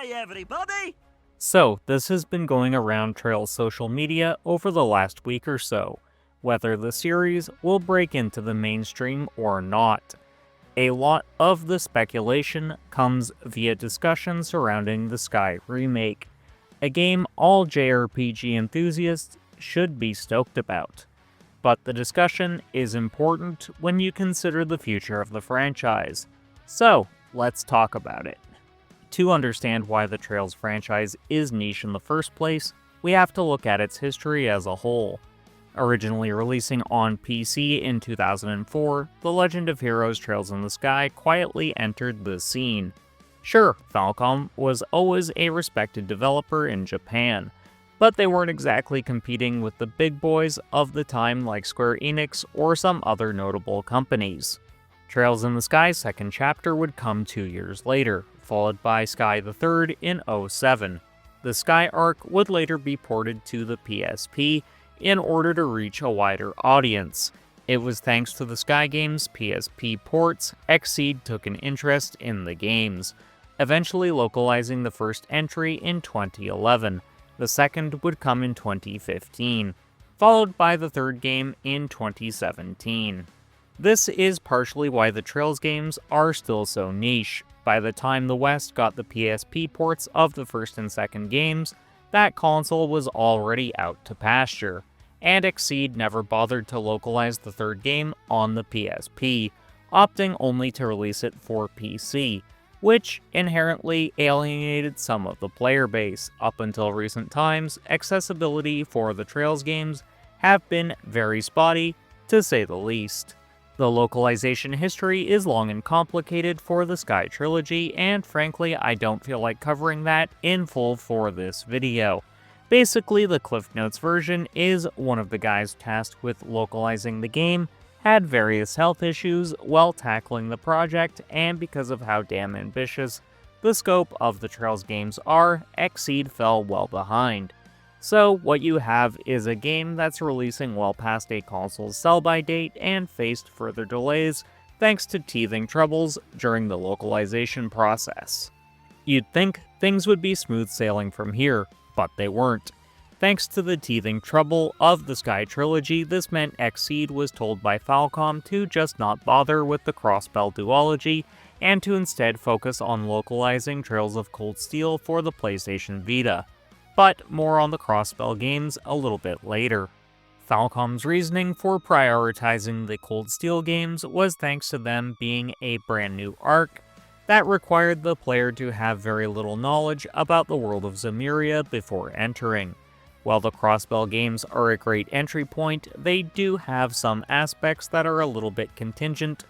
Hi everybody! So, this has been going around Trail's social media over the last week or so, whether the series will break into the mainstream or not. A lot of the speculation comes via discussion surrounding the Sky remake, a game all JRPG enthusiasts should be stoked about. But the discussion is important when you consider the future of the franchise. So, let's talk about it. To understand why the Trails franchise is niche in the first place, we have to look at its history as a whole. Originally releasing on PC in 2004, The Legend of Heroes Trails in the Sky quietly entered the scene. Sure, Falcom was always a respected developer in Japan, but they weren't exactly competing with the big boys of the time like Square Enix or some other notable companies. Trails in the Sky's second chapter would come 2 years later, followed by Sky the Third in 2007. The Sky arc would later be ported to the PSP in order to reach a wider audience. It was thanks to the Sky games' PSP ports, Xseed took an interest in the games, eventually localizing the first entry in 2011. The second would come in 2015, followed by the third game in 2017. This is partially why the Trails games are still so niche. By the time the West got the PSP ports of the first and second games, that console was already out to pasture, and Xseed never bothered to localize the third game on the PSP, opting only to release it for PC, which inherently alienated some of the player base. Up until recent times, accessibility for the Trails games have been very spotty, to say the least. The localization history is long and complicated for the Sky trilogy, and frankly, I don't feel like covering that in full for this video. Basically, the Cliff Notes version is one of the guys tasked with localizing the game had various health issues while tackling the project, and because of how damn ambitious the scope of the Trails games are, Xseed fell well behind. So what you have is a game that's releasing well past a console's sell-by date and faced further delays thanks to teething troubles during the localization process. You'd think things would be smooth sailing from here, but they weren't. Thanks to the teething trouble of the Sky trilogy, this meant Xseed was told by Falcom to just not bother with the Crossbell duology and to instead focus on localizing Trails of Cold Steel for the PlayStation Vita. But more on the Crossbell games a little bit later. Falcom's reasoning for prioritizing the Cold Steel games was thanks to them being a brand new arc that required the player to have very little knowledge about the world of Zemuria before entering. While the Crossbell games are a great entry point, they do have some aspects that are a little bit contingent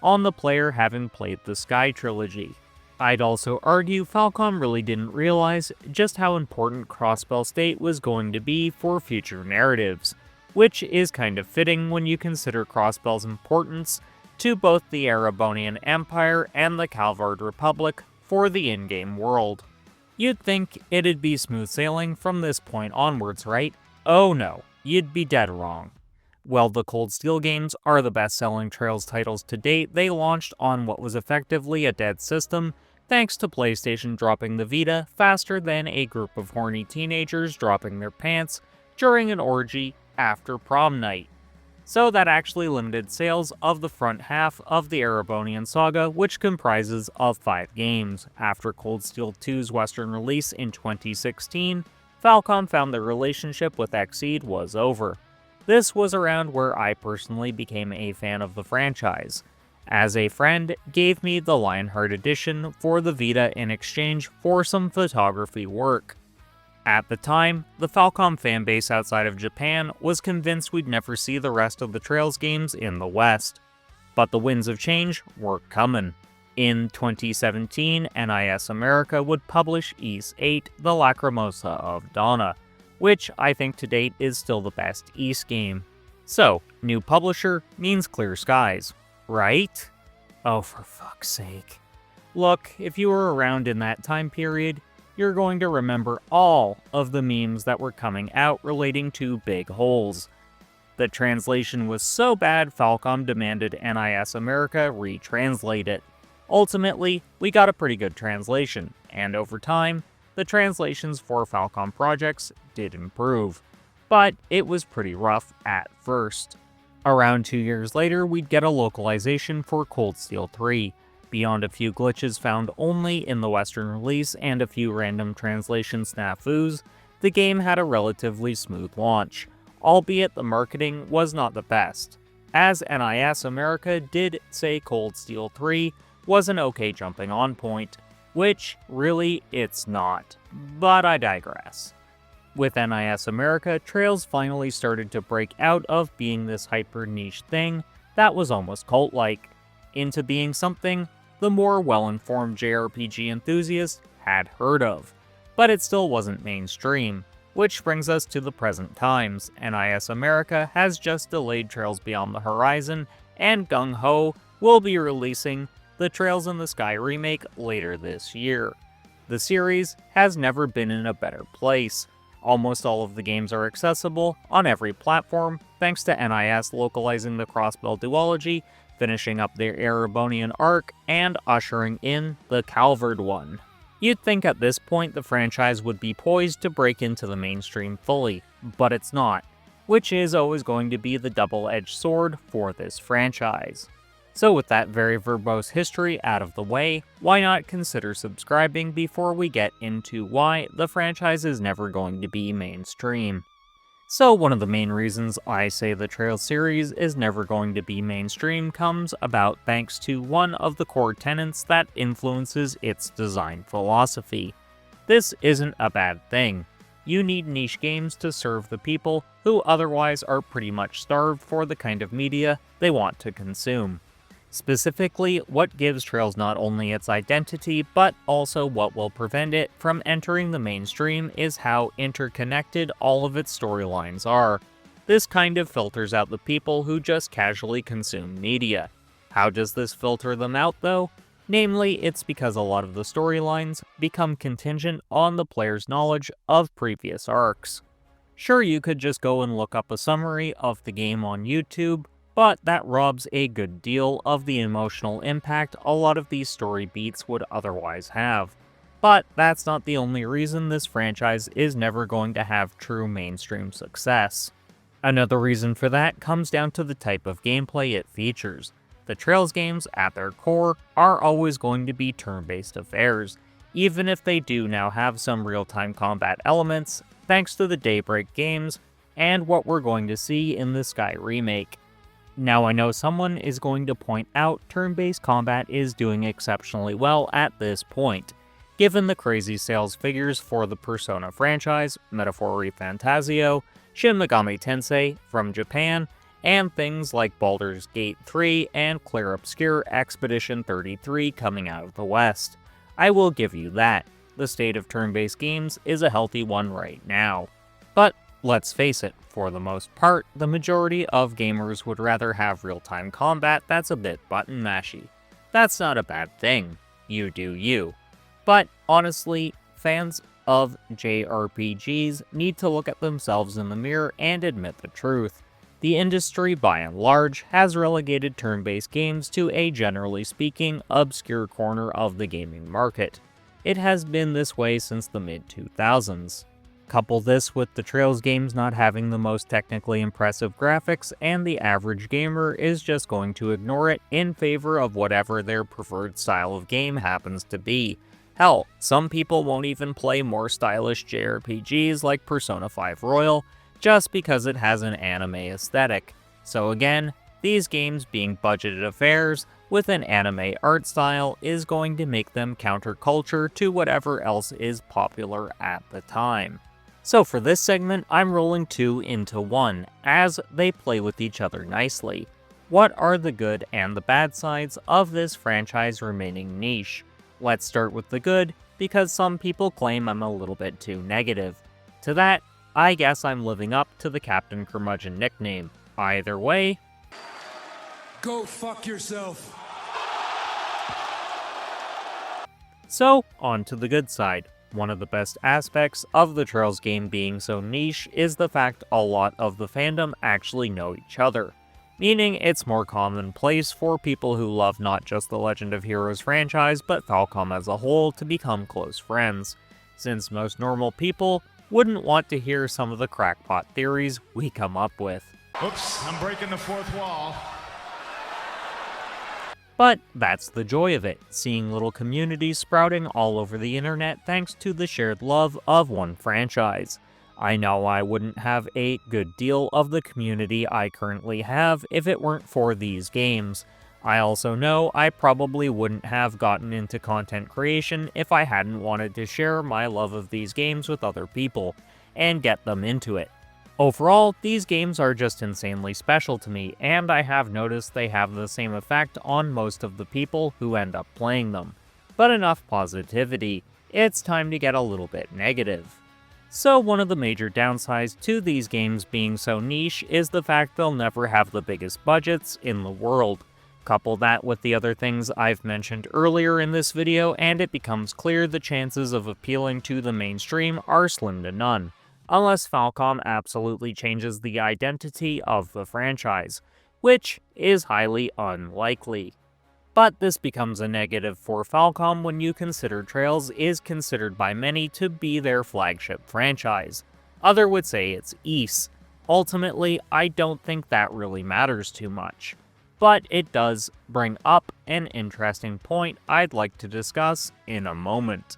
on the player having played the Sky trilogy. I'd also argue Falcom really didn't realize just how important Crossbell State was going to be for future narratives, which is kind of fitting when you consider Crossbell's importance to both the Erebonian Empire and the Calvard Republic for the in-game world. You'd think it'd be smooth sailing from this point onwards, right? Oh no, you'd be dead wrong. While the Cold Steel games are the best-selling Trails titles to date, they launched on what was effectively a dead system, thanks to PlayStation dropping the Vita faster than a group of horny teenagers dropping their pants during an orgy after prom night. So that actually limited sales of the front half of the Erebonian saga, which comprises of 5 games. After Cold Steel 2's Western release in 2016, Falcom found their relationship with Xseed was over. This was around where I personally became a fan of the franchise, as a friend gave me the Lionheart edition for the Vita in exchange for some photography work. At the time, the Falcom fanbase outside of Japan was convinced we'd never see the rest of the Trails games in the West. But the winds of change were coming. In 2017, NIS America would publish Ys 8, The Lacrimosa of Donna, which I think to date is still the best Ys game. So, new publisher means clear skies, right? Oh, for fuck's sake. Look, if you were around in that time period, you're going to remember all of the memes that were coming out relating to big holes. The translation was so bad, Falcom demanded NIS America retranslate it. Ultimately, we got a pretty good translation, and over time, the translations for Falcom projects did improve, but it was pretty rough at first. Around 2 years later, we'd get a localization for Cold Steel 3. Beyond a few glitches found only in the Western release and a few random translation snafus, the game had a relatively smooth launch, albeit the marketing was not the best, as NIS America did say Cold Steel 3 was an okay jumping on point, which really it's not, but I digress. With NIS America, Trails finally started to break out of being this hyper niche thing that was almost cult-like, into being something the more well-informed JRPG enthusiasts had heard of, but it still wasn't mainstream. Which brings us to the present times. NIS America has just delayed Trails Beyond the Horizon, and Gung Ho will be releasing the Trails in the Sky remake later this year. The series has never been in a better place. Almost all of the games are accessible on every platform, thanks to NIS localizing the Crossbell duology, finishing up their Erebonian arc, and ushering in the Calvard one. You'd think at this point the franchise would be poised to break into the mainstream fully, but it's not, which is always going to be the double-edged sword for this franchise. So with that very verbose history out of the way, why not consider subscribing before we get into why the franchise is never going to be mainstream. So one of the main reasons I say the Trails series is never going to be mainstream comes about thanks to one of the core tenets that influences its design philosophy. This isn't a bad thing. You need niche games to serve the people who otherwise are pretty much starved for the kind of media they want to consume. Specifically, what gives Trails not only its identity, but also what will prevent it from entering the mainstream is how interconnected all of its storylines are. This kind of filters out the people who just casually consume media. How does this filter them out though? Namely, it's because a lot of the storylines become contingent on the player's knowledge of previous arcs. Sure, you could just go and look up a summary of the game on YouTube, but that robs a good deal of the emotional impact a lot of these story beats would otherwise have. But that's not the only reason this franchise is never going to have true mainstream success. Another reason for that comes down to the type of gameplay it features. The Trails games, at their core, are always going to be turn-based affairs, even if they do now have some real-time combat elements, thanks to the Daybreak games, and what we're going to see in the Sky remake. Now I know someone is going to point out turn-based combat is doing exceptionally well at this point, given the crazy sales figures for the Persona franchise, Metaphor ReFantazio, Shin Megami Tensei from Japan, and things like Baldur's Gate 3 and Clair Obscur Expedition 33 coming out of the West. I will give you that. The state of turn-based games is a healthy one right now. But let's face it, for the most part, the majority of gamers would rather have real-time combat that's a bit button-mashy. That's not a bad thing. You do you. But honestly, fans of JRPGs need to look at themselves in the mirror and admit the truth. The industry, by and large, has relegated turn-based games to a, generally speaking, obscure corner of the gaming market. It has been this way since the mid-2000s. Couple this with the Trails games not having the most technically impressive graphics, and the average gamer is just going to ignore it in favor of whatever their preferred style of game happens to be. Hell, some people won't even play more stylish JRPGs like Persona 5 Royal, just because it has an anime aesthetic. So again, these games being budgeted affairs with an anime art style is going to make them counterculture to whatever else is popular at the time. So for this segment, I'm rolling two into one, as they play with each other nicely. What are the good and the bad sides of this franchise remaining niche? Let's start with the good, because some people claim I'm a little bit too negative. To that, I guess I'm living up to the Captain Curmudgeon nickname. Either way, go fuck yourself. So, on to the good side. One of the best aspects of the Trails game being so niche is the fact a lot of the fandom actually know each other. meaning it's more commonplace for people who love not just the Legend of Heroes franchise, but Falcom as a whole to become close friends, since most normal people wouldn't want to hear some of the crackpot theories we come up with. Oops, I'm breaking the fourth wall. But that's the joy of it, seeing little communities sprouting all over the internet thanks to the shared love of one franchise. I know I wouldn't have a good deal of the community I currently have if it weren't for these games. I also know I probably wouldn't have gotten into content creation if I hadn't wanted to share my love of these games with other people, and get them into it. Overall, these games are just insanely special to me, and I have noticed they have the same effect on most of the people who end up playing them. But enough positivity, it's time to get a little bit negative. So one of the major downsides to these games being so niche is the fact they'll never have the biggest budgets in the world. Couple that with the other things I've mentioned earlier in this video, and it becomes clear the chances of appealing to the mainstream are slim to none, unless Falcom absolutely changes the identity of the franchise, which is highly unlikely. But this becomes a negative for Falcom when you consider Trails is considered by many to be their flagship franchise. Others would say it's Ys. Ultimately, I don't think that really matters too much. But it does bring up an interesting point I'd like to discuss in a moment.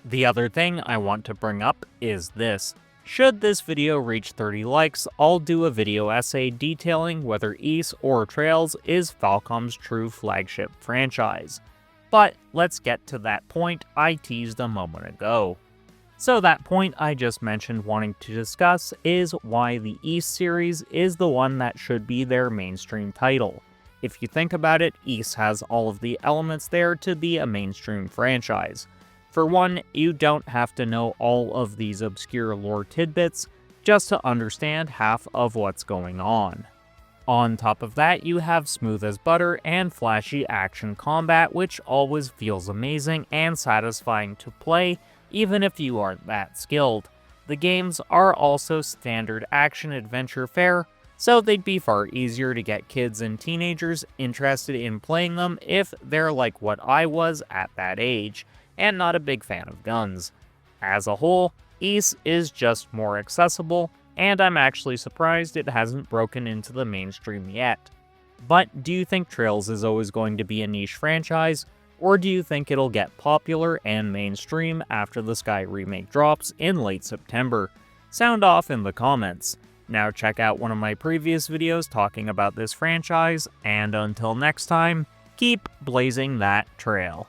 The other thing I want to bring up is this. Should this video reach 30 likes, I'll do a video essay detailing whether Ys or Trails is Falcom's true flagship franchise. But let's get to that point I teased a moment ago. So that point I just mentioned wanting to discuss is why the Ys series is the one that should be their mainstream title. If you think about it, Ys has all of the elements there to be a mainstream franchise. For one, you don't have to know all of these obscure lore tidbits just to understand half of what's going on. On top of that, you have smooth as butter and flashy action combat, which always feels amazing and satisfying to play, even if you aren't that skilled. The games are also standard action-adventure fare, so they'd be far easier to get kids and teenagers interested in playing them if they're like what I was at that age, and not a big fan of guns. As a whole, Ys is just more accessible, and I'm actually surprised it hasn't broken into the mainstream yet. But do you think Trails is always going to be a niche franchise, or do you think it'll get popular and mainstream after the Sky remake drops in late September? Sound off in the comments. Now check out one of my previous videos talking about this franchise, and until next time, keep blazing that trail.